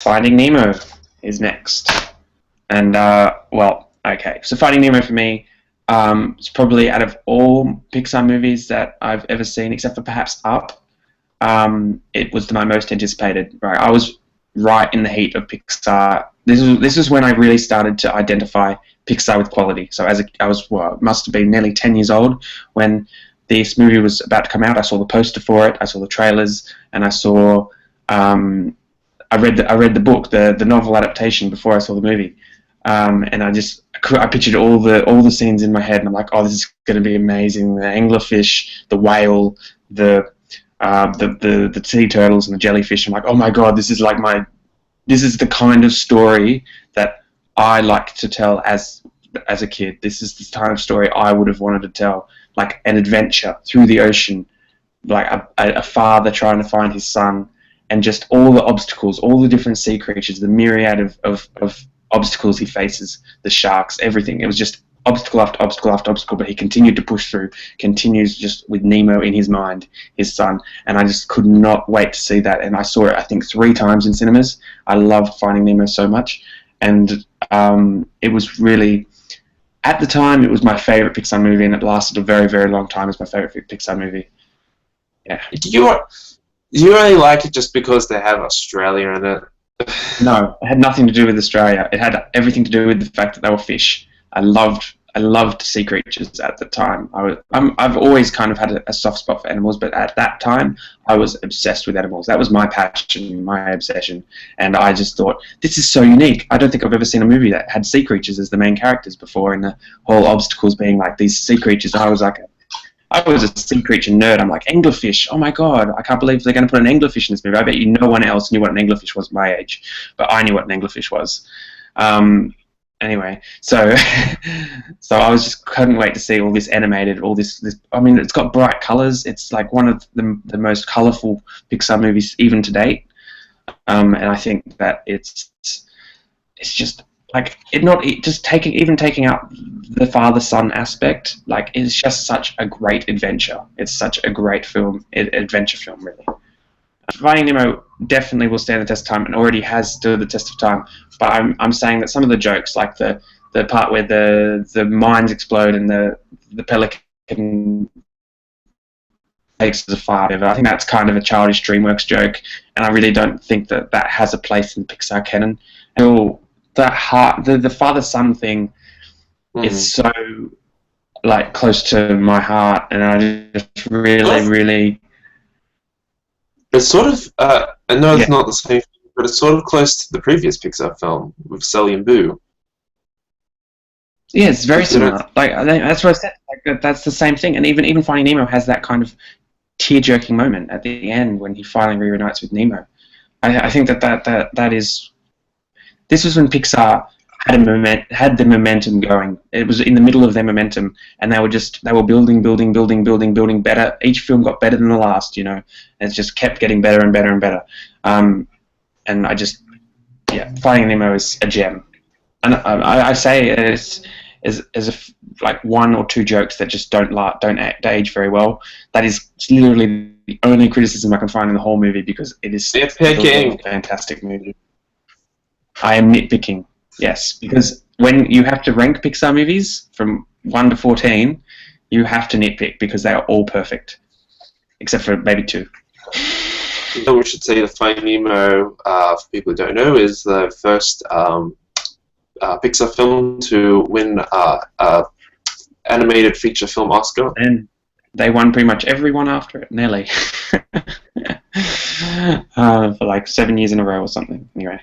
Finding Nemo is next. And, well, okay. So Finding Nemo for me is probably out of all Pixar movies that I've ever seen, except for perhaps Up, it was my most anticipated. Right, I was right in the heat of Pixar. This was when I really started to identify Pixar with quality. So I was must have been nearly 10 years old when this movie was about to come out. I saw the poster for it, I saw the trailers, and I saw I read the book, the novel adaptation before I saw the movie, and I pictured all the scenes in my head, and I'm like, oh, this is going to be amazing. The anglerfish, the whale, the sea turtles and the jellyfish. I'm like, oh my god, this is the kind of story that I like to tell as a kid. This is the kind of story I would have wanted to tell, like an adventure through the ocean, like a father trying to find his son, and just all the obstacles, all the different sea creatures, the myriad of obstacles he faces, the sharks, everything. It was just obstacle after obstacle after obstacle, but he continued to push through, continues just with Nemo in his mind, his son, and I just could not wait to see that. And I saw it, I think, 3 times in cinemas. I loved Finding Nemo so much, and it was really, at the time, it was my favourite Pixar movie, and it lasted a very, very long time as my favourite Pixar movie. Yeah. Do you only like it just because they have Australia in it? No, it had nothing to do with Australia. It had everything to do with the fact that they were fish. I loved sea creatures at the time. I've always kind of had a soft spot for animals, but at that time, I was obsessed with animals. That was my passion, my obsession, and I just thought, this is so unique. I don't think I've ever seen a movie that had sea creatures as the main characters before, and the whole obstacles being like these sea creatures. I was a sea creature nerd. I'm like, anglerfish. Oh my god, I can't believe they're going to put an anglerfish in this movie. I bet you no one else knew what an anglerfish was at my age, but I knew what an anglerfish was. Anyway, so I was just couldn't wait to see all this animated, all this. I mean, it's got bright colors. It's like one of the most colorful Pixar movies even to date. And I think that it's just like taking out the father-son aspect, like it's just such a great adventure. It's such a great adventure film, really. Finding Nemo definitely will stand the test of time and already has stood the test of time. But I'm saying that some of the jokes, like the part where the mines explode and the pelican takes the fire, I think that's kind of a childish DreamWorks joke, and I really don't think that has a place in the Pixar canon. And the father-son thing is so like close to my heart, and I just really. It's sort of, I know it's not the same thing, but it's sort of close to the previous Pixar film with Sully and Boo. Yeah, it's very similar. Like that's what I said. Like that's the same thing. And even Finding Nemo has that kind of tear-jerking moment at the end when he finally reunites with Nemo. I think that is. This was when Pixar had the momentum going. It was in the middle of their momentum, and they were building better. Each film got better than the last, and it just kept getting better and better and better. And Finding Nemo is a gem, and I say it as like 1 or 2 jokes that just don't age very well. That is literally the only criticism I can find in the whole movie, because it is still a fantastic movie. I am nitpicking. Yes, because when you have to rank Pixar movies from 1 to 14, you have to nitpick because they are all perfect, except for maybe 2. We should say the Finding Nemo, for people who don't know, is the first Pixar film to win animated feature film Oscar. And they won pretty much every one after it, nearly. For like 7 years in a row or something. Anyway.